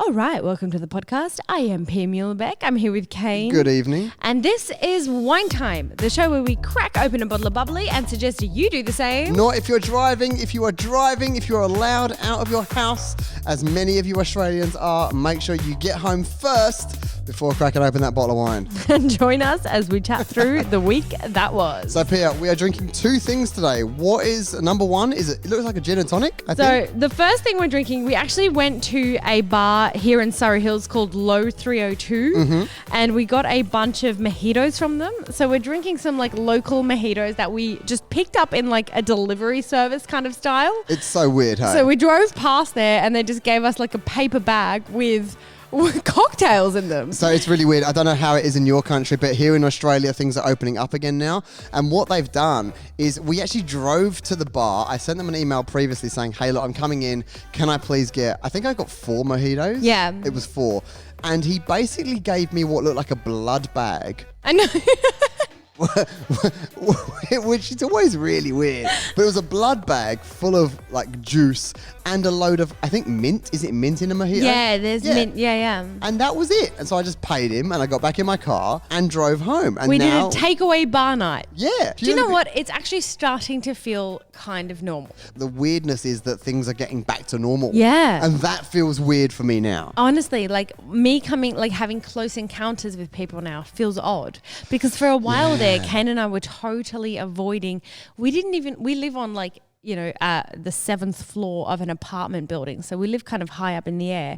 All right, welcome to the podcast. I am Pia Muehlenbeck. I'm here with Kane. Good evening. And this is Wine Time, the show where we crack open a bottle of bubbly and suggest you do the same. Not if you're driving. If you are driving, if you're allowed out of your house, as many of you Australians are, make sure you get home first before cracking open that bottle of wine. And join us as we chat through the week that was. So, Pia, we are drinking two things today. What is number one? It looks like a gin and tonic, I think. So the first thing we're drinking, we actually went to a bar here in Surrey Hills called Low 302 and we got a bunch of mojitos from them. So we're drinking some like local mojitos that we just picked up in like a delivery service kind of style. It's so weird, hey? So we drove past there and they just gave us like a paper bag with cocktails in them. So it's really weird. I don't know how it is in your country, but here in Australia, things are opening up again now. And what they've done is we actually drove to the bar. I sent them an email previously saying, hey, look, I'm coming in. Can I please get, I think I got 4 mojitos. Yeah. It was 4. And he basically gave me what looked like a blood bag. I know. Which is always really weird. But it was a blood bag full of like juice and a load of, I think, mint. Is it mint in a mojito? Yeah, there's mint. Yeah. And that was it. And so I just paid him and I got back in my car and drove home. And We now, did a takeaway bar night. Yeah. Do you know what? It's actually starting to feel kind of normal. The weirdness is that things are getting back to normal. Yeah. And that feels weird for me now. Honestly, like me having close encounters with people now feels odd because for a while there, Kane and I were totally avoiding. We live on the 7th floor of an apartment building. So we live kind of high up in the air.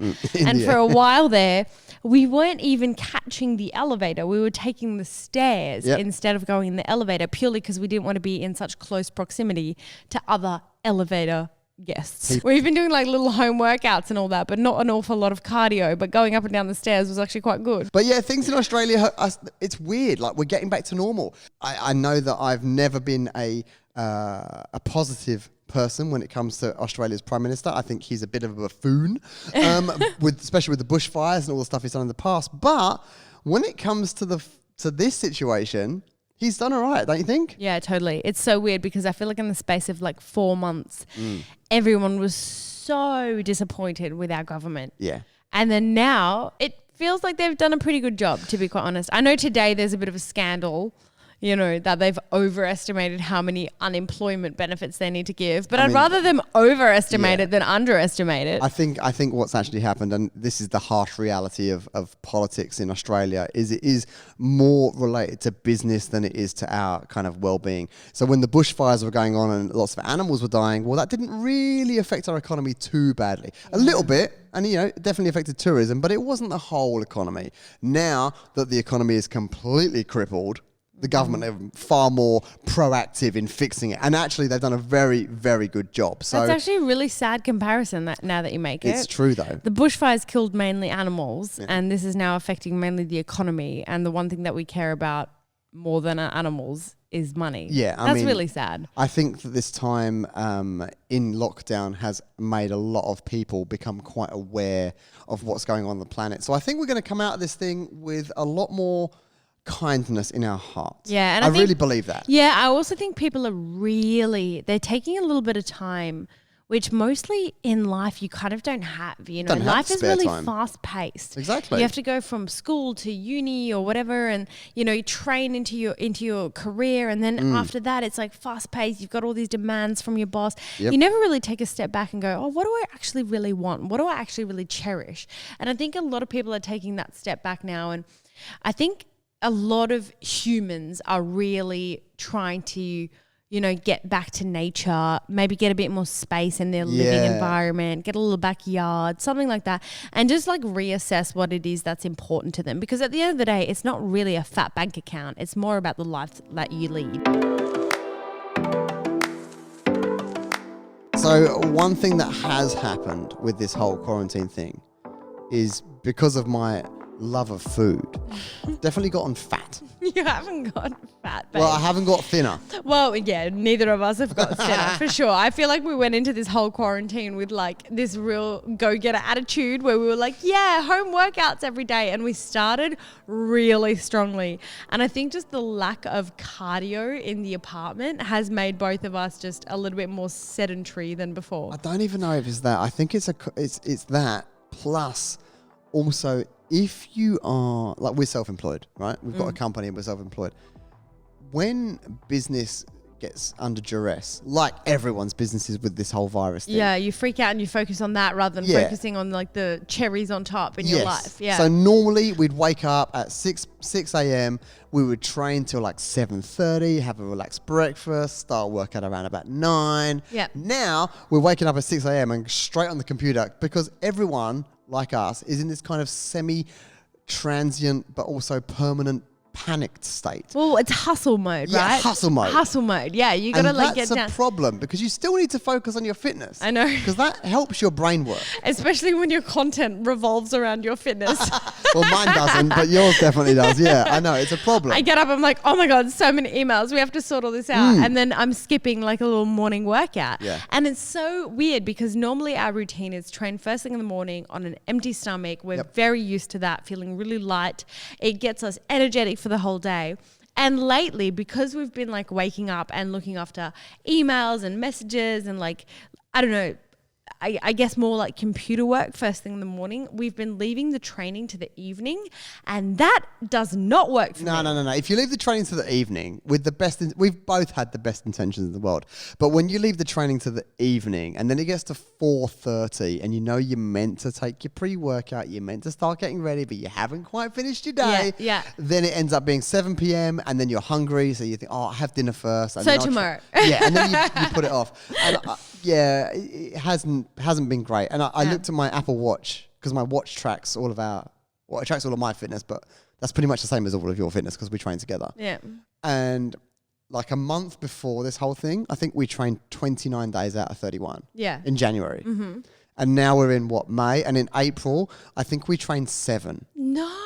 For a while there, we weren't even catching the elevator. We were taking the stairs instead of going in the elevator purely because we didn't want to be in such close proximity to other elevator guests. We've been doing like little home workouts and all that, but not an awful lot of cardio, but going up and down the stairs was actually quite good. But yeah, things in Australia, it's weird. Like we're getting back to normal. I know that I've never been a positive person when it comes to Australia's Prime Minister. I think he's a bit of a buffoon, especially with the bushfires and all the stuff he's done in the past. But when it comes to this situation, he's done all right, don't you think? Yeah, totally. It's so weird because I feel like in the space of like 4 months, everyone was so disappointed with our government. Yeah. And then now it feels like they've done a pretty good job, to be quite honest. I know today there's a bit of a scandal, that they've overestimated how many unemployment benefits they need to give. But I'd rather them overestimate it than underestimate it. I think what's actually happened, and this is the harsh reality of politics in Australia, is it is more related to business than it is to our kind of well-being. So when the bushfires were going on and lots of animals were dying, well, that didn't really affect our economy too badly. A little bit. And, it definitely affected tourism, but it wasn't the whole economy. Now that the economy is completely crippled, the government are far more proactive in fixing it. And actually, they've done a very, very good job. So that's actually a really sad comparison now that you make it. It's true, though. The bushfires killed mainly animals, and this is now affecting mainly the economy. And the one thing that we care about more than our animals is money. Yeah, that's really sad. I think that this time in lockdown has made a lot of people become quite aware of what's going on the planet. So I think we're going to come out of this thing with a lot more kindness in our hearts. Yeah, and I really believe that. Yeah, I also think people are they're taking a little bit of time, which mostly in life you kind of don't have. Life is really fast paced. Exactly. You have to go from school to uni or whatever, and you train into your career, and then after that it's like fast paced. You've got all these demands from your boss. Yep. You never really take a step back and go, oh, what do I actually really want? What do I actually really cherish? And I think a lot of people are taking that step back now, and I think a lot of humans are really trying to, get back to nature, maybe get a bit more space in their living environment, get a little backyard, something like that, and just like reassess what it is that's important to them. Because at the end of the day, it's not really a fat bank account. It's more about the life that you lead. So one thing that has happened with this whole quarantine thing is because of my love of food, definitely gotten fat. You haven't got fat, babe. Well, I haven't got thinner. Well, yeah, neither of us have got thinner, for sure. I feel like we went into this whole quarantine with like this real go-getter attitude where we were like, yeah, home workouts every day. And we started really strongly. And I think just the lack of cardio in the apartment has made both of us just a little bit more sedentary than before. I don't even know if it's that. I think it's that plus also, if you are, like, we're self-employed, right? We've got a company and we're self-employed. When business gets under duress, like everyone's businesses with this whole virus thing. Yeah, you freak out and you focus on that rather than focusing on like the cherries on top in your life. Yeah. So normally we'd wake up at 6 a.m. We would train till like 7:30, have a relaxed breakfast, start work at around about 9. Yeah. Now we're waking up at 6 a.m. and straight on the computer because everyone like us is in this kind of semi-transient but also permanent panicked state. Well, it's hustle mode, right? Hustle mode. Hustle mode. Yeah, you got to like get down. That's a problem because you still need to focus on your fitness. I know. Because that helps your brain work. Especially when your content revolves around your fitness. Well, mine doesn't, but yours definitely does. Yeah, I know. It's a problem. I get up, I'm like, oh my God, so many emails. We have to sort all this out. And then I'm skipping like a little morning workout. Yeah. And it's so weird because normally our routine is train first thing in the morning on an empty stomach. We're very used to that, feeling really light. It gets us energetic for the whole day. And lately, because we've been like waking up and looking after emails and messages and like, I don't know, I guess more like computer work first thing in the morning, we've been leaving the training to the evening, and that does not work for me. No. If you leave the training to the evening with the best, we've both had the best intentions in the world, but when you leave the training to the evening and then it gets to 4:30 and you know you're meant to take your pre-workout, you're meant to start getting ready, but you haven't quite finished your day, then it ends up being 7 p.m. and then you're hungry, so you think, oh, I'll have dinner first. And so then tomorrow. And then you put it off. And it hasn't been great. And I looked at my Apple Watch because my watch tracks all of it tracks all of my fitness, but that's pretty much the same as all of your fitness because we train together. Yeah. And like a month before this whole thing, I think we trained 29 days out of 31. Yeah. In January. Mm-hmm. And now we're in May? And in April, I think we trained 7. No.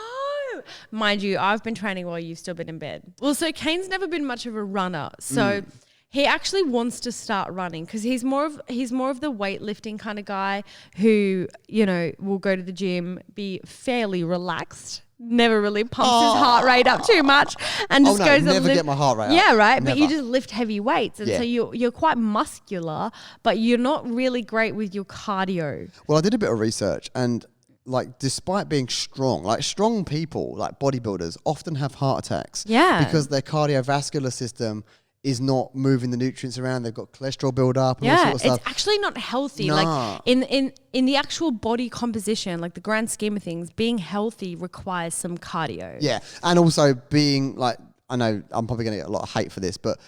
Mind you, I've been training while you've still been in bed. Well, so Kane's never been much of a runner. So he actually wants to start running because he's more of the weightlifting kind of guy who, you know, will go to the gym, be fairly relaxed, never really pumps his heart rate up too much, and just goes and never get my heart rate up. Yeah, right. Never. But you just lift heavy weights, and so you're quite muscular, but you're not really great with your cardio. Well, I did a bit of research and. Like, despite being strong, like strong people, like bodybuilders, often have heart attacks. Yeah. Because their cardiovascular system is not moving the nutrients around. They've got cholesterol buildup and all sorts of stuff. It's actually not healthy. Nah. Like in the actual body composition, like the grand scheme of things, being healthy requires some cardio. Yeah. And also being like, I know I'm probably going to get a lot of hate for this, but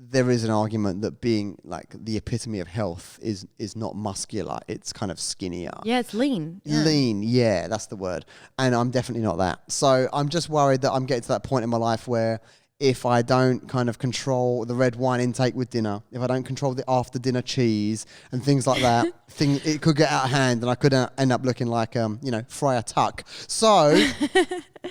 there is an argument that being like the epitome of health is not muscular. It's kind of skinnier. Yeah, it's lean. Lean, yeah, that's the word. And I'm definitely not that. So I'm just worried that I'm getting to that point in my life where if I don't kind of control the red wine intake with dinner, if I don't control the after dinner cheese and things like that, it could get out of hand and I could end up looking like, Friar Tuck. So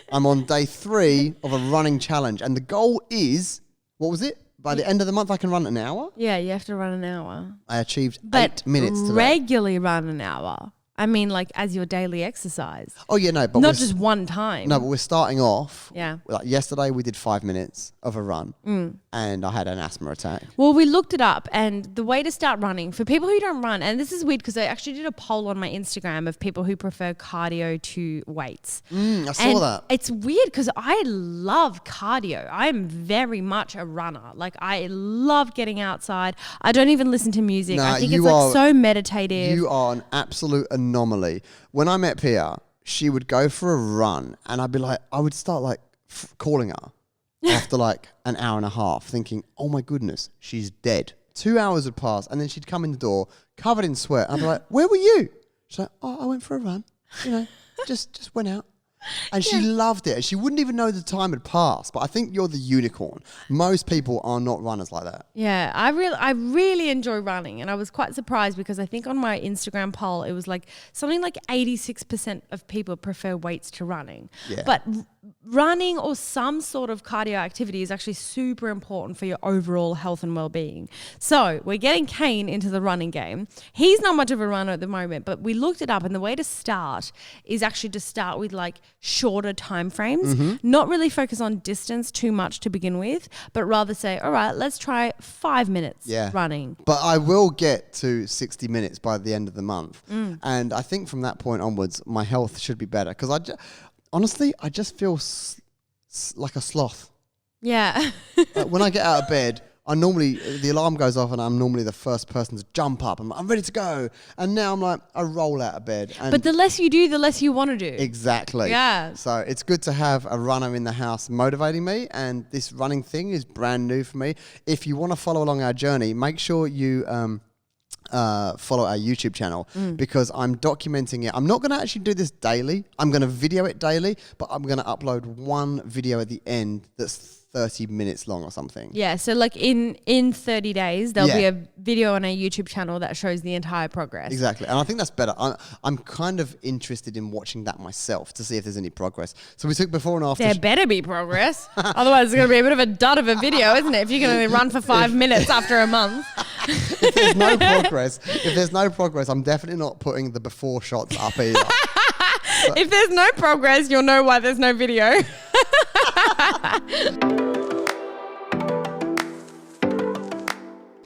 I'm on day 3 of a running challenge. And the goal is, what was it? By the end of the month, I can run an hour? Yeah, you have to run an hour. I achieved 8 minutes today. Regularly run an hour. I mean, like as your daily exercise. Oh, yeah, no. But not just one time. No, but we're starting off. Yeah. Like yesterday, we did 5 minutes of a run and I had an asthma attack. Well, we looked it up and the way to start running, for people who don't run, and this is weird because I actually did a poll on my Instagram of people who prefer cardio to weights. I saw that. It's weird because I love cardio. I'm very much a runner. Like I love getting outside. I don't even listen to music. I think it's like so meditative. You are an absolute anomaly. When I met Pia, she would go for a run and I would start like calling her after like an hour and a half thinking, oh my goodness, she's dead. 2 hours would pass and then she'd come in the door covered in sweat. I'd be like, where were you? She's like, oh, I went for a run. Just went out. And she loved it. She wouldn't even know the time had passed. But I think you're the unicorn. Most people are not runners like that. Yeah, I really enjoy running. And I was quite surprised because I think on my Instagram poll, it was like something like 86% of people prefer weights to running. Yeah. But running or some sort of cardio activity is actually super important for your overall health and well-being. So we're getting Kane into the running game. He's not much of a runner at the moment, but we looked it up, and the way to start is actually to start with like shorter time frames, not really focus on distance too much to begin with, but rather say, all right, let's try 5 minutes running. But I will get to 60 minutes by the end of the month. And I think from that point onwards, my health should be better, because honestly, I just feel like a sloth. Yeah. When I get out of bed, the alarm goes off and I'm normally the first person to jump up. I'm ready to go. And now I'm like, I roll out of bed. But the less you do, the less you want to do. Exactly. Yeah. So it's good to have a runner in the house motivating me. And this running thing is brand new for me. If you want to follow along our journey, make sure you follow our YouTube channel, because I'm documenting it. I'm not going to actually do this daily. I'm going to video it daily, but I'm going to upload one video at the end that's 30 minutes long or something. Yeah, so like in 30 days, there'll be a video on our YouTube channel that shows the entire progress. Exactly, and I think that's better. I'm kind of interested in watching that myself to see if there's any progress. So we took before and after. There better be progress. Otherwise, it's going to be a bit of a dud of a video, isn't it? If you can only run for 5 minutes after a month. If there's no progress, I'm definitely not putting the before shots up either. If there's no progress, you'll know why there's no video.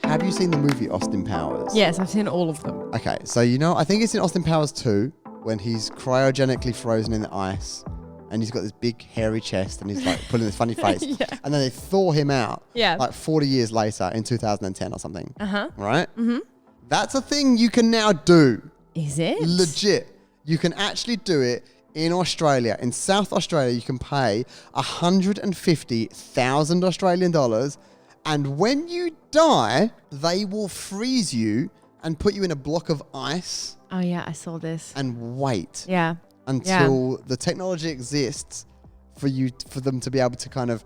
Have you seen the movie Austin Powers? Yes, I've seen all of them. Okay, so I think it's in Austin Powers 2 when he's cryogenically frozen in the ice and he's got this big hairy chest and he's like pulling this funny face. And then they thaw him out like 40 years later in 2010 or something. Right? That's a thing you can now do. Is it? Legit. You can actually do it in Australia. In South Australia, you can pay 150,000 Australian dollars, and when you die, they will freeze you and put you in a block of ice. Oh yeah, I saw this. And wait. Yeah. Until the technology exists for them to be able to kind of,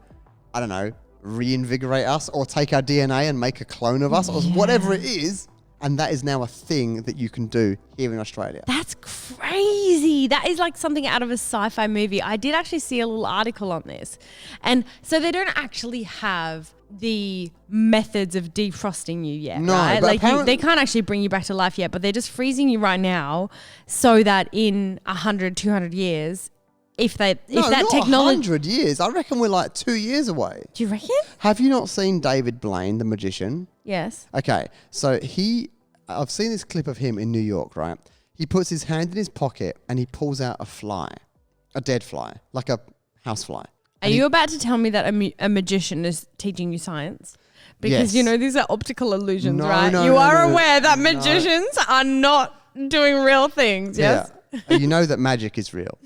I don't know, reinvigorate us or take our DNA and make a clone of us or whatever it is. And that is now a thing that you can do here in Australia. That's crazy. That is like something out of a sci-fi movie. I did actually see a little article on this. And so they don't actually have the methods of defrosting you yet, right? Like they can't actually bring you back to life yet, but they're just freezing you right now so that in 100, 200 years, if that technology... 100 years. I reckon we're like 2 years away. Do you reckon? Have you not seen David Blaine, the magician? Yes. Okay, so I've seen this clip of him in New York, right? He puts his hand in his pocket and he pulls out a dead fly, like a house fly. Are you about to tell me that a magician is teaching you science? Because, these are optical illusions, right? You are aware that magicians are not doing real things, yes? Yeah. You know that magic is real.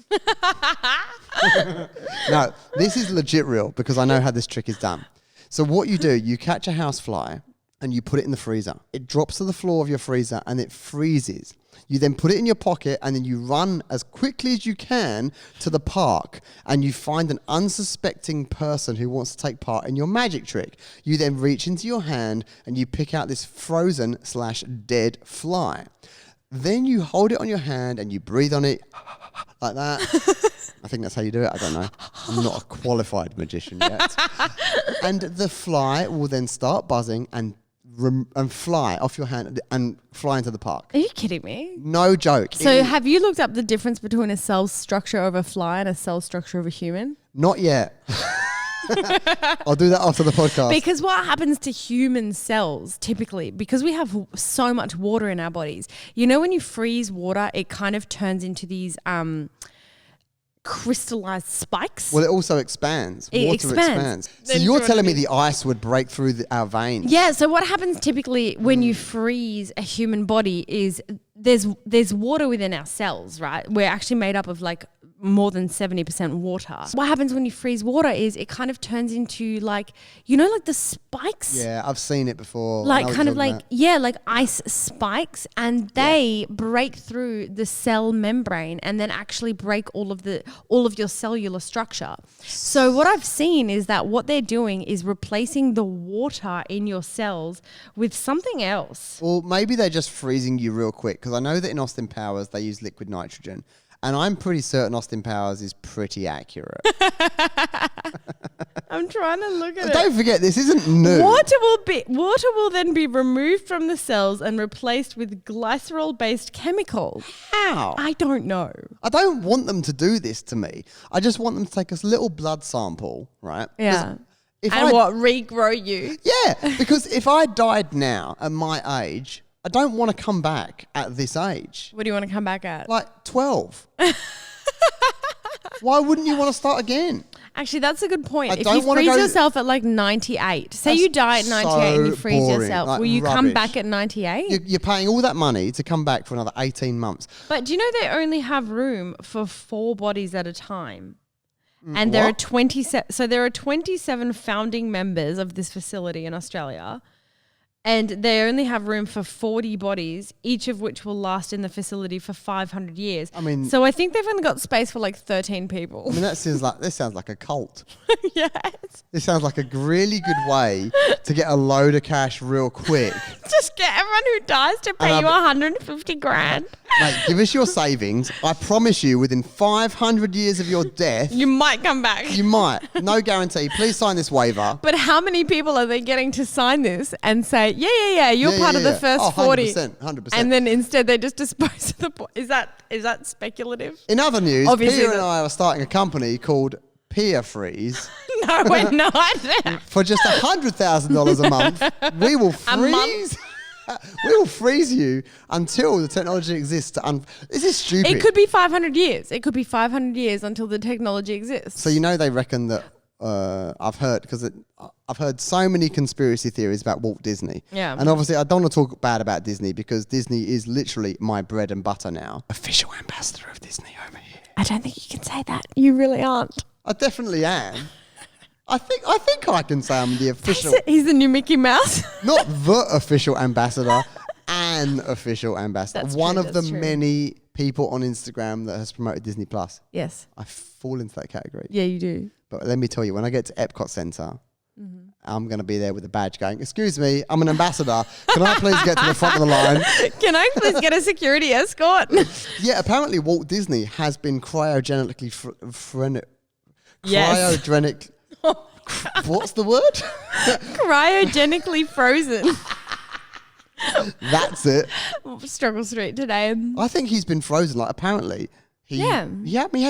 No, this is legit real because I know how this trick is done. So what you do, you catch a house fly and you put it in the freezer. It drops to the floor of your freezer and it freezes. You then put it in your pocket and then you run as quickly as you can to the park and you find an unsuspecting person who wants to take part in your magic trick. You then reach into your hand and you pick out this frozen/dead fly. Then you hold it on your hand and you breathe on it like that. I think that's how you do it. I don't know. I'm not a qualified magician yet. And the fly will then start buzzing and fly off your hand and fly into the park. Are you kidding me? No joke. So have you looked up the difference between a cell structure of a fly and a cell structure of a human? Not yet. I'll do that after the podcast. Because what happens to human cells typically, because we have so much water in our bodies, when you freeze water, it kind of turns into these crystallized spikes. Well, it also expands. Water expands. So you're telling me the ice would break through our veins? Yeah. So what happens typically when you freeze a human body is there's water within our cells, right? We're actually made up of like more than 70% water. What happens when you freeze water is it kind of turns into like the spikes. Yeah, I've seen it before. Like ice spikes, and they break through the cell membrane and then actually break all of your cellular structure. So what I've seen is that what they're doing is replacing the water in your cells with something else. Well, maybe they're just freezing you real quick, because I know that in Austin Powers they use liquid nitrogen. And I'm pretty certain Austin Powers is pretty accurate. I'm trying to look at it. Don't forget, this isn't new. Water will then be removed from the cells and replaced with glycerol-based chemicals. How? I don't know. I don't want them to do this to me. I just want them to take a little blood sample, right? Yeah. If And regrow you? Yeah, because if I died now at my age, I don't want to come back at this age. What do you want to come back at? Like 12. Why wouldn't you want to start again? Actually, that's a good point. I If don't you wanna freeze go- yourself at like 98, say That's you die at 98 and you so freeze boring, yourself, like will you come rubbish. back at 98? You're paying all that money to come back for another 18 months. But do you know they only have room for 4 bodies at a time? And there are What? 27 founding members of this facility in Australia. And they only have room for 40 bodies, each of which will last in the facility for 500 years. I mean- so I think they've only got space for like 13 people. I mean, this sounds like a cult. Yes. This sounds like a really good way to get a load of cash real quick. Just get everyone who dies to pay you 150 grand. Mate, give us your savings. I promise you, within 500 years of your death, You might come back. you might. No guarantee. Please sign this waiver. But how many people are they getting to sign this and say, yeah, you're Yeah, part yeah, of the yeah. first Oh, 40. 100%. And then instead they just dispose of the is that speculative? In other news, Obviously Pia and that- I are starting a company called Pia Freeze. No, we're not. For just $100,000 a month, we will freeze. We will freeze you until the technology exists. This is stupid. It could be 500 years. It could be 500 years until the technology exists. So they reckon that I've heard so many conspiracy theories about Walt Disney. Yeah. And obviously I don't want to talk bad about Disney because Disney is literally my bread and butter now. Official ambassador of Disney over here. I don't think you can say that. You really aren't. I definitely am. I think I can say I'm the official, He's the new Mickey Mouse. not the official ambassador, an official ambassador. That's One true, of the that's true. many people on Instagram that has promoted Disney Plus. Yes. I fall into that category. Yeah, you do. But let me tell you, when I get to Epcot Centre, I'm going to be there with a badge going, "Excuse me, I'm an ambassador. Can I please get to the front of the line?" Can I please get a security escort? Yeah, apparently Walt Disney has been cryogenically Yes. cryogenic. What's the word? Cryogenically frozen. That's it. Struggle Street today. I think he's been frozen. Like apparently, he had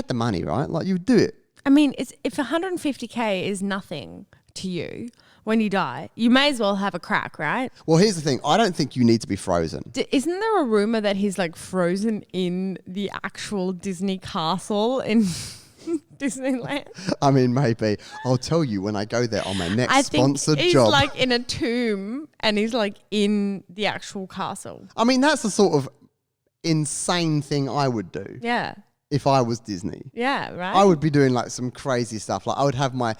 the money, right? Like you would do it. I mean, if 150K is nothing to you when you die, you may as well have a crack, right? Well, here's the thing. I don't think you need to be frozen. Isn't there a rumor that he's like frozen in the actual Disney castle in Disneyland? I mean, maybe. I'll tell you when I go there on my next I think sponsored he's job. like in a tomb and he's like in the actual castle. I mean, that's the sort of insane thing I would do Yeah. if I was Disney. Yeah, right? I would be doing like some crazy stuff. Like I would have my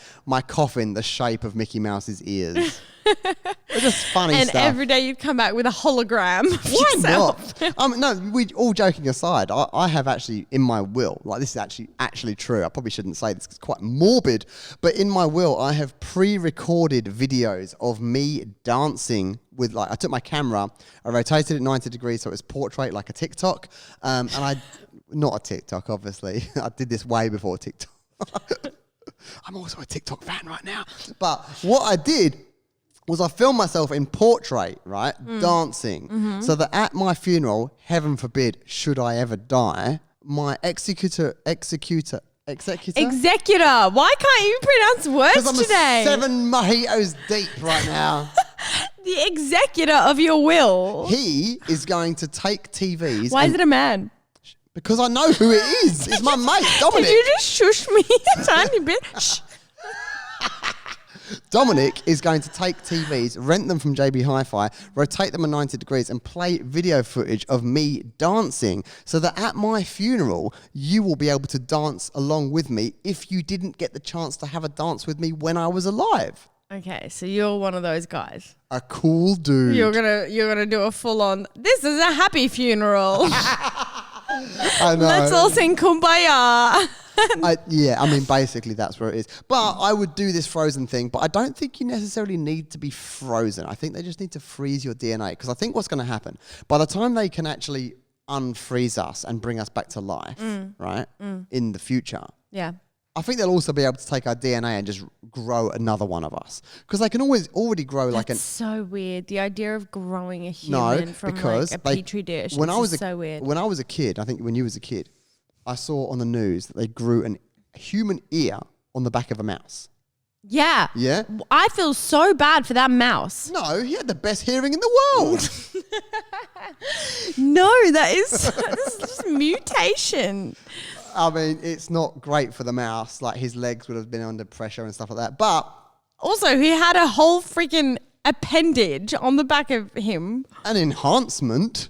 coffin the shape of Mickey Mouse's ears. It's just funny and stuff. every day you'd come back with a hologram of Why yourself. not? No, all joking aside, I have actually in my will, like this is actually true. I probably shouldn't say this 'cause it's quite morbid, but in my will, I have pre-recorded videos of me dancing with I took my camera, I rotated it 90 degrees so it was portrait like a TikTok, and not a TikTok, obviously. I did this way before TikTok. I'm also a TikTok fan right now. But what I did was I filmed myself in portrait, right, dancing, so that at my funeral, heaven forbid, should I ever die, my executor. Executor. Why can't you pronounce words Because I'm today? 7 mojitos deep right now. The executor of your will. He is going to take TVs. Why is it a man? Because I know who it is. It's my mate, Dominic. Did you just shush me a tiny bit? Shh. Dominic is going to take TVs, rent them from JB Hi-Fi, rotate them at 90 degrees and play video footage of me dancing so that at my funeral, you will be able to dance along with me if you didn't get the chance to have a dance with me when I was alive. Okay, so you're one of those guys. A cool dude. You're gonna do a full on. This is a happy funeral. I know. Let's all sing Kumbaya. I mean, basically that's where it is. But I would do this frozen thing, but I don't think you necessarily need to be frozen. I think they just need to freeze your DNA because I think what's going to happen, by the time they can actually unfreeze us and bring us back to life, right? In the future. Yeah. I think they'll also be able to take our DNA and just grow another one of us. Because they can already grow That's so weird. The idea of growing a human from because like a petri dish is so weird. When I was a kid, I think when you was a kid, I saw on the news that they grew a human ear on the back of a mouse. Yeah. Yeah? I feel so bad for that mouse. No, he had the best hearing in the world. No, this is just mutation. I mean, it's not great for the mouse. Like, his legs would have been under pressure and stuff like that. But also, he had a whole freaking appendage on the back of him. An enhancement.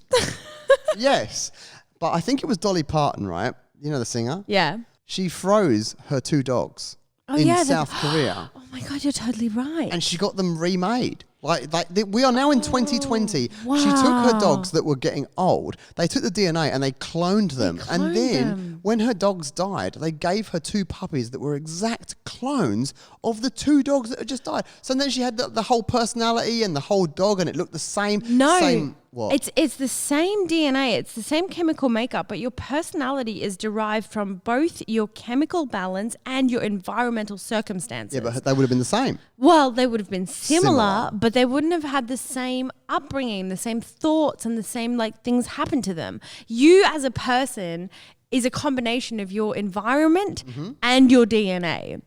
Yes. But I think it was Dolly Parton, right? You know the singer? Yeah. She froze her 2 dogs in South Korea. Oh my God, you're totally right. And she got them remade. We are now in 2020. Wow. She took her dogs that were getting old. They took the DNA and they cloned them. And then when her dogs died, they gave her 2 puppies that were exact clones of the 2 dogs that had just died. So then she had the whole personality and the whole dog, and it looked the same. No. What? It's the same DNA, it's the same chemical makeup, but your personality is derived from both your chemical balance and your environmental circumstances. Yeah, but they would have been the same. Well, they would have been similar, but they wouldn't have had the same upbringing, the same thoughts, and the same things happen to them. You as a person is a combination of your environment and your DNA.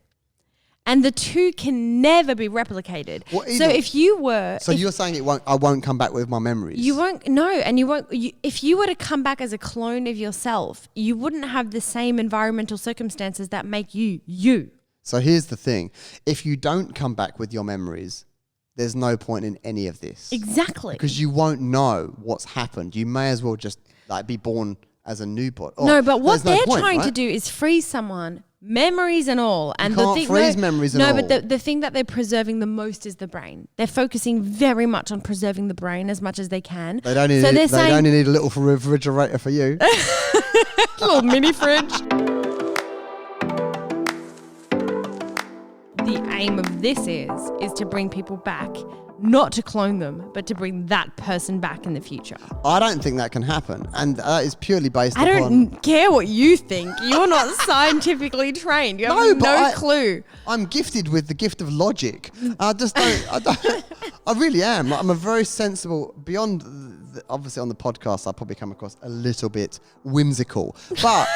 And the 2 can never be replicated. Well, so if you were... So you're saying I won't come back with my memories? You won't, no, and you won't... if you were to come back as a clone of yourself, you wouldn't have the same environmental circumstances that make you, you. So here's the thing. If you don't come back with your memories, there's no point in any of this. Exactly. Because you won't know what's happened. You may as well just be born as a newborn. No, but what they're trying to do is freeze someone... memories and all, and you can't freeze memories and all. No, but the thing that they're preserving the most is the brain. They're focusing very much on preserving the brain as much as they can. They only need a little refrigerator for you. Little mini fridge. The aim of this is to bring people back, not to clone them, but to bring that person back in the future. I don't think that can happen, and that is purely based upon... I don't care what you think. You're not scientifically trained. You have no clue. I'm gifted with the gift of logic. I really am. I'm a very sensible, obviously on the podcast, I'll probably come across a little bit whimsical, but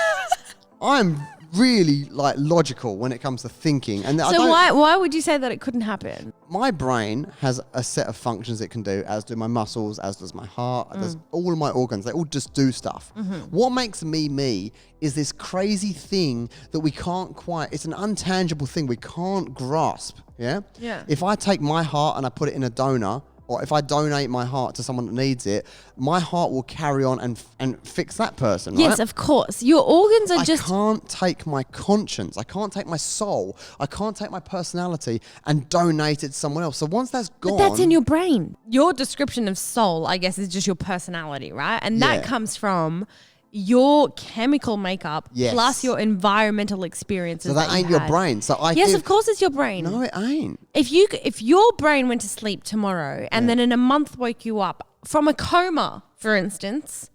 I'm really logical when it comes to thinking. And so why would you say that it couldn't happen? My brain has a set of functions it can do, as do my muscles, as does my heart, as all of my organs. They all just do stuff. What makes me is this crazy thing that we can't it's an intangible thing we can't grasp. Yeah? Yeah. If I take my heart and I put it in a donor, or if I donate my heart to someone that needs it, my heart will carry on and fix that person, right? Yes, of course. Your organs are I can't take my conscience, I can't take my soul, I can't take my personality and donate it to someone else. So once that's gone... But that's in your brain. Your description of soul, I guess, is just your personality, right? And that comes from... your chemical makeup plus your environmental experiences. So that ain't your brain. Yes, of course it's your brain. No, it ain't. If your brain went to sleep tomorrow and then in a month woke you up from a coma, for instance,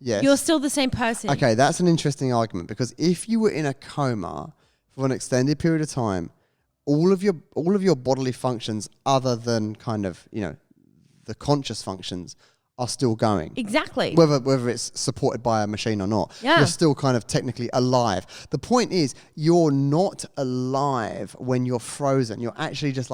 you're still the same person. Okay, that's an interesting argument, because if you were in a coma for an extended period of time, all of your bodily functions, other than kind of, the conscious functions, are still going. Exactly. Whether it's supported by a machine or not. Yeah. You're still kind of technically alive. The point is, you're not alive when you're frozen. You're actually just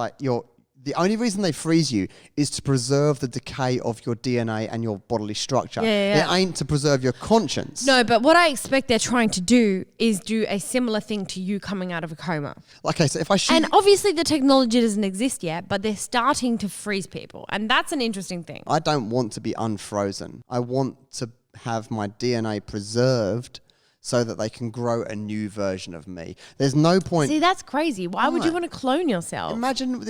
the only reason they freeze you is to preserve the decay of your DNA and your bodily structure. Yeah. It ain't to preserve your conscience. No, but what I expect they're trying to do is do a similar thing to you coming out of a coma. Okay, so if I shoot... And obviously the technology doesn't exist yet, but they're starting to freeze people. And that's an interesting thing. I don't want to be unfrozen. I want to have my DNA preserved so that they can grow a new version of me. There's no point... See, that's crazy. Why would you want to clone yourself? Imagine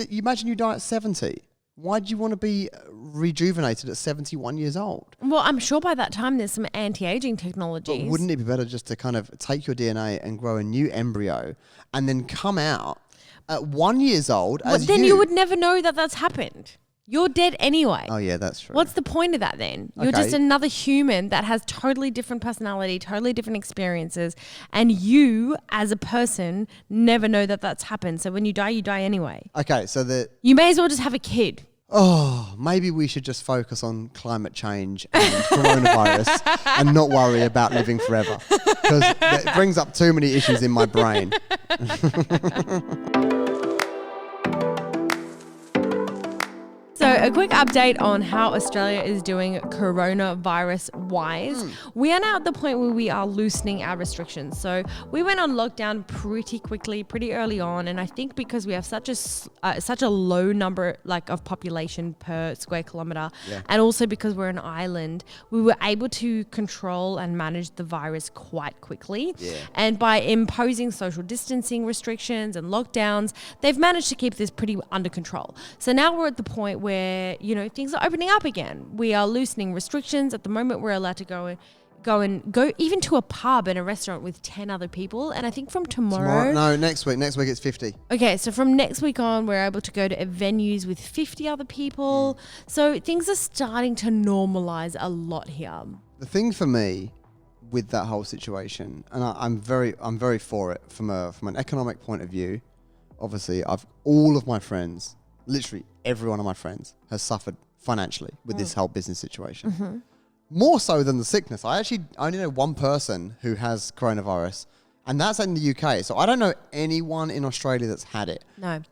you die at 70. Why do you want to be rejuvenated at 71 years old? Well, I'm sure by that time there's some anti-aging technologies. But wouldn't it be better just to kind of take your DNA and grow a new embryo and then come out at 1 year old as then you would never know that that's happened. You're dead anyway. Oh, yeah, that's true. What's the point of that then? You're Okay. just another human that has totally different personality, totally different experiences. And you, as a person, never know that that's happened. So when you die anyway. Okay, so You may as well just have a kid. maybe we should just focus on climate change and coronavirus and not worry about living forever. Because it brings up too many issues in my brain. So a quick update on how Australia is doing coronavirus-wise. We are now at the point where we are loosening our restrictions. So we went on lockdown pretty quickly, pretty early on, and I think because we have such a low number of population per square kilometre, and also because we're an island, we were able to control and manage the virus quite quickly. Yeah. And by imposing social distancing restrictions and lockdowns, they've managed to keep this pretty under control. So now we're at the point where, things are opening up again. We are loosening restrictions. At the moment, we're allowed to go even to a pub and a restaurant with 10 other people. And I think from tomorrow. No, next week. Next week it's 50. Okay, so from next week on, we're able to go to venues with 50 other people. So things are starting to normalize a lot here. The thing for me with that whole situation, and I'm very for it from an economic point of view. Obviously, all of my friends, literally every one of my friends, has suffered financially with this whole business situation. More so than the sickness. I only know one person who has coronavirus, and that's in the UK. So I don't know anyone in Australia that's had it. No.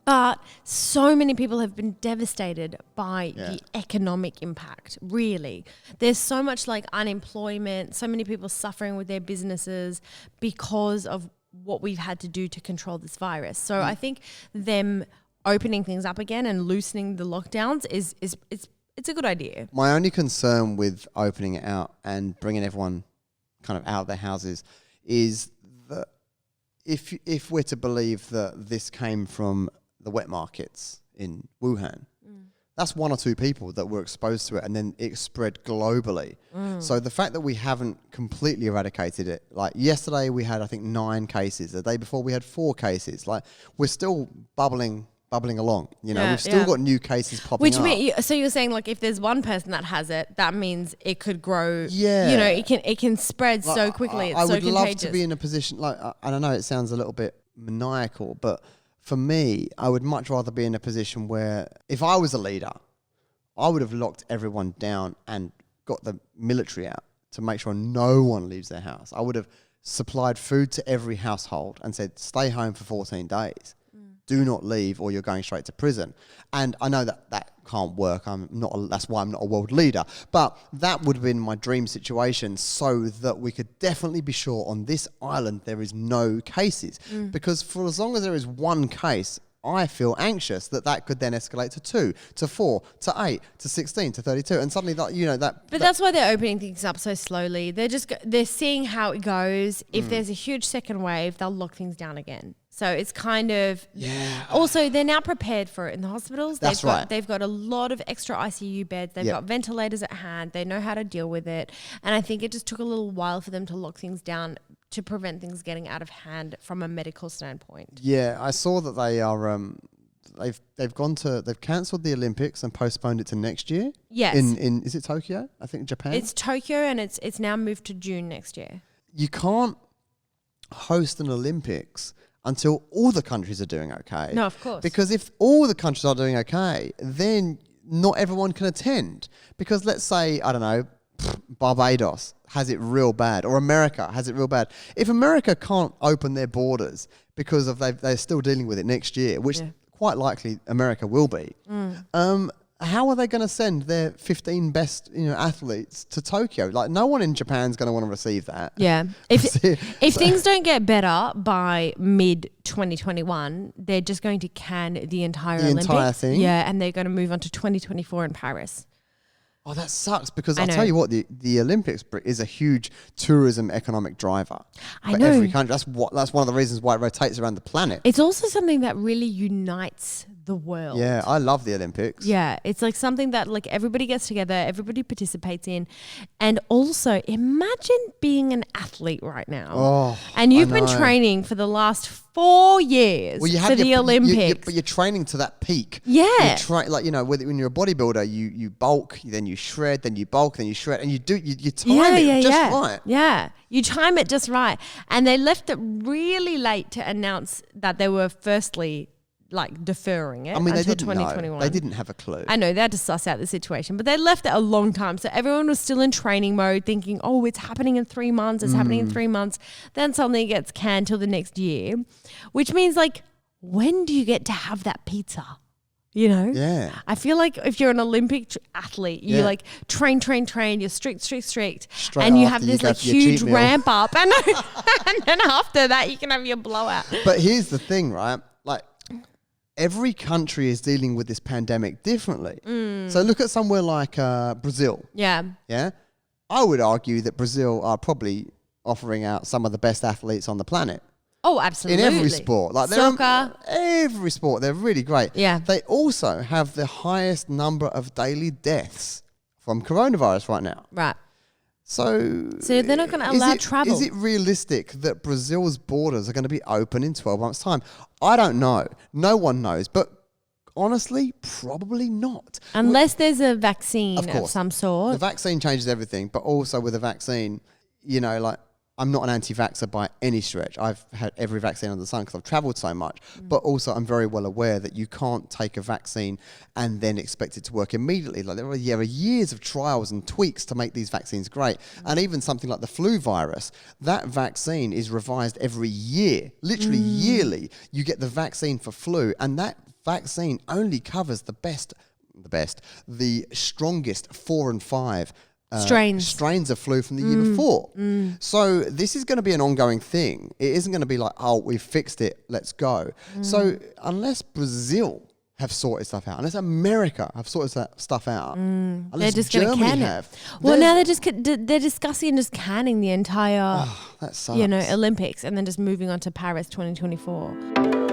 But so many people have been devastated by the economic impact, really. There's so much unemployment, so many people suffering with their businesses because of what we've had to do to control this virus. So I think them opening things up again and loosening the lockdowns it's a good idea. My only concern with opening it out and bringing everyone kind of out of their houses is that if we're to believe that this came from the wet markets in Wuhan, that's one or two people that were exposed to it, and then it spread globally. So the fact that we haven't completely eradicated it, like yesterday we had, I think, 9 cases. The day before we had 4 cases. Like, we're still bubbling along. We've still got new cases popping up. So you're saying if there's one person that has it, that means it could grow. Yeah. It can spread so quickly. It's so contagious. I would love to be in a position I don't know. It sounds a little bit maniacal, but for me, I would much rather be in a position where if I was a leader, I would have locked everyone down and got the military out to make sure no one leaves their house. I would have supplied food to every household and said, stay home for 14 days. Do not leave or you're going straight to prison. And I know that can't work. That's why I'm not a world leader. But that would have been my dream situation, so that we could definitely be sure on this island there is no cases. Because for as long as there is one case, I feel anxious that could then escalate to 2, to 4, to 8, to 16, to 32. And suddenly that... But that's why they're opening things up so slowly. They're seeing how it goes. If there's a huge second wave, they'll lock things down again. So it's kind of... Yeah. Also, they're now prepared for it in the hospitals. That's right. They've got a lot of extra ICU beds. They've got ventilators at hand. They know how to deal with it. And I think it just took a little while for them to lock things down to prevent things getting out of hand from a medical standpoint. Yeah, I saw that they are... They've cancelled the Olympics and postponed it to next year. Yes. In is it Tokyo? I think Japan. It's Tokyo, and it's now moved to June next year. You can't host an Olympics until all the countries are doing okay. No, of course. Because if all the countries are doing okay, then not everyone can attend. Because let's say, I don't know, Barbados has it real bad, or America has it real bad. If America can't open their borders because of they're still dealing with it next year, which quite likely America will be, how are they going to send their 15 best athletes to Tokyo? Like, no one in Japan's going to want to receive that. Yeah. If things don't get better by mid 2021, they're just going to can the entire Olympics. Entire thing? Yeah, and they're going to move on to 2024 in Paris. Oh, that sucks, because I'll tell you what, the Olympics is a huge tourism economic driver for every country. That's one of the reasons why it rotates around the planet. It's also something that really unites the world. Yeah, I love the Olympics. Yeah, it's like something that like everybody gets together, everybody participates in. And also imagine being an athlete right now. And you've been training for the last 4 years for the Olympics. But you're training to that peak. Yeah. When you're a bodybuilder, you bulk, then you shred, then you bulk, then you shred, and you time it just right. Yeah, you time it just right. And they left it really late to announce that they were firstly like deferring it until 2021. They didn't have a clue. I know, they had to suss out the situation, but they left it a long time. So everyone was still in training mode thinking, oh, it's happening in 3 months. It's happening in 3 months. Then something gets canned till the next year, which means like, when do you get to have that pizza? You know? Yeah. I feel like if you're an Olympic athlete, you like train, you're strict. Straight and you have after this you like huge ramp up. And then after that, you can have your blowout. But here's the thing, right? Like, every country is dealing with this pandemic differently. So look at somewhere like Brazil. Yeah. Yeah. I would argue that Brazil are probably offering out some of the best athletes on the planet. Oh, absolutely. In every sport. Like soccer. Every sport. They're really great. Yeah. They also have the highest number of daily deaths from coronavirus right now. Right. So they're not going to allow travel. Is it realistic that Brazil's borders are going to be open in 12 months' time? I don't know. No one knows. But honestly, probably not. Unless there's a vaccine of some sort. The vaccine changes everything. But also with a vaccine, I'm not an anti-vaxxer by any stretch. I've had every vaccine under the sun because I've travelled so much. But also I'm very well aware that you can't take a vaccine and then expect it to work immediately. Like there are years of trials and tweaks to make these vaccines great. And even something like the flu virus, that vaccine is revised every year, literally yearly. You get the vaccine for flu, and that vaccine only covers the strongest 4 and 5 strains of flu from the year before. So this is going to be an ongoing thing. It isn't going to be like, oh, we've fixed it, let's go. So unless Brazil have sorted stuff out, unless America have sorted that stuff out, unless they're just Germany can have. Well, now they're discussing just canning the entire that sucks. Olympics and then just moving on to Paris 2024.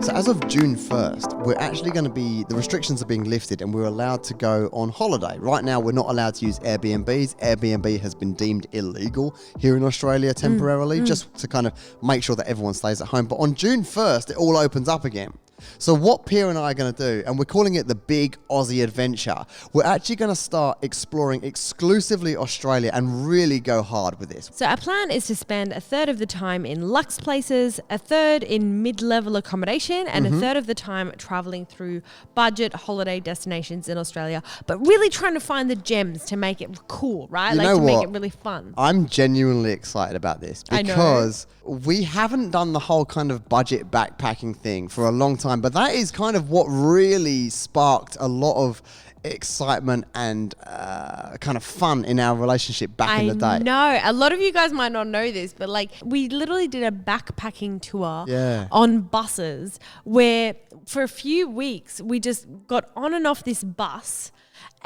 So as of June 1st, we're actually going to the restrictions are being lifted and we're allowed to go on holiday. Right now, we're not allowed to use Airbnbs. Airbnb has been deemed illegal here in Australia temporarily, just to kind of make sure that everyone stays at home. But on June 1st, it all opens up again. So what Pia and I are going to do, and we're calling it the Big Aussie Adventure, we're actually going to start exploring exclusively Australia and really go hard with this. So our plan is to spend a third of the time in luxe places, a third in mid-level accommodation, and a third of the time traveling through budget holiday destinations in Australia, but really trying to find the gems to make it cool, right? Make it really fun. I'm genuinely excited about this because we haven't done the whole kind of budget backpacking thing for a long time, but that is kind of what really sparked a lot of excitement and kind of fun in our relationship back in the day. I know. A lot of you guys might not know this, but we literally did a backpacking tour on buses where for a few weeks we just got on and off this bus.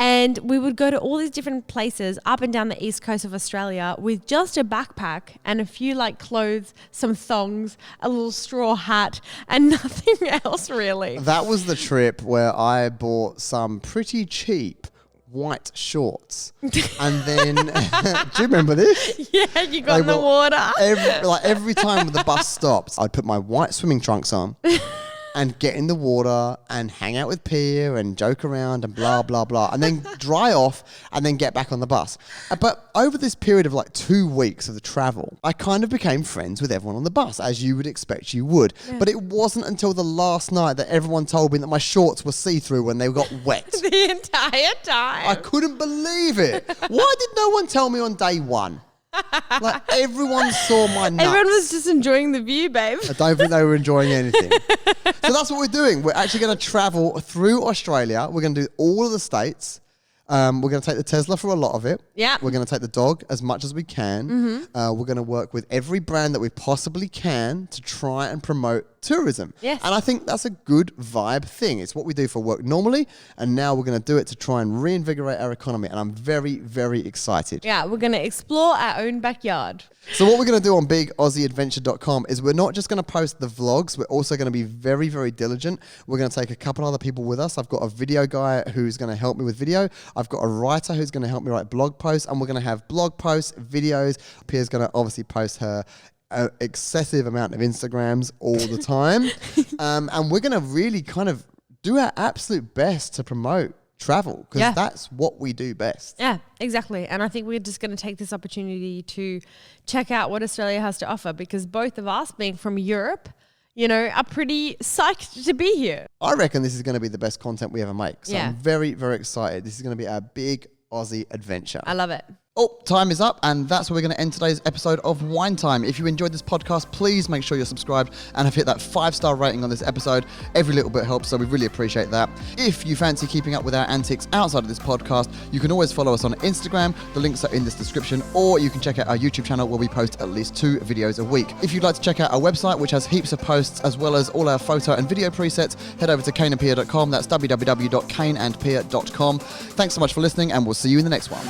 And we would go to all these different places up and down the east coast of Australia with just a backpack and a few clothes, some thongs, a little straw hat, and nothing else really. That was the trip where I bought some pretty cheap white shorts. And then, do you remember this? Yeah, you got in the water. Every time the bus stopped, I'd put my white swimming trunks on. And get in the water and hang out with Pia and joke around and blah, blah, blah. And then dry off and then get back on the bus. But over this period of 2 weeks of the travel, I kind of became friends with everyone on the bus, as you would expect you would. Yeah. But it wasn't until the last night that everyone told me that my shorts were see-through when they got wet. The entire time. I couldn't believe it. Why did no one tell me on day one? Everyone saw my nuts. Everyone was just enjoying the view, babe. I don't think they were enjoying anything. So that's what we're doing. We're actually going to travel through Australia. We're going to do all of the states. We're going to take the Tesla for a lot of it. Yeah. We're going to take the dog as much as we can. We're going to work with every brand that we possibly can to try and promote tourism. Yes. And I think that's a good vibe thing. It's what we do for work normally, and now we're going to do it to try and reinvigorate our economy. And I'm very, very excited. Yeah, we're going to explore our own backyard. So what we're going to do on BigAussieAdventure.com is we're not just going to post the vlogs. We're also going to be very, very diligent. We're going to take a couple other people with us. I've got a video guy who's going to help me with video. I've got a writer who's going to help me write blog posts. And we're going to have blog posts, videos. Pia's going to obviously post her excessive amount of Instagrams all the time. And we're going to really kind of do our absolute best to promote travel, because that's what we do best. Yeah, exactly. And I think we're just going to take this opportunity to check out what Australia has to offer, because both of us, being from Europe, are pretty psyched to be here. I reckon this is going to be the best content we ever make. So I'm very, very excited. This is going to be our big Aussie adventure. I love it. Oh, time is up, and that's where we're going to end today's episode of Wine Time. If you enjoyed this podcast, please make sure you're subscribed and have hit that 5-star rating on this episode. Every little bit helps, so we really appreciate that. If you fancy keeping up with our antics outside of this podcast, you can always follow us on Instagram. The links are in this description, or you can check out our YouTube channel where we post at least 2 videos a week. If you'd like to check out our website, which has heaps of posts as well as all our photo and video presets, head over to kaneandpia.com. That's www.kaneandpia.com. Thanks so much for listening, and we'll see you in the next one.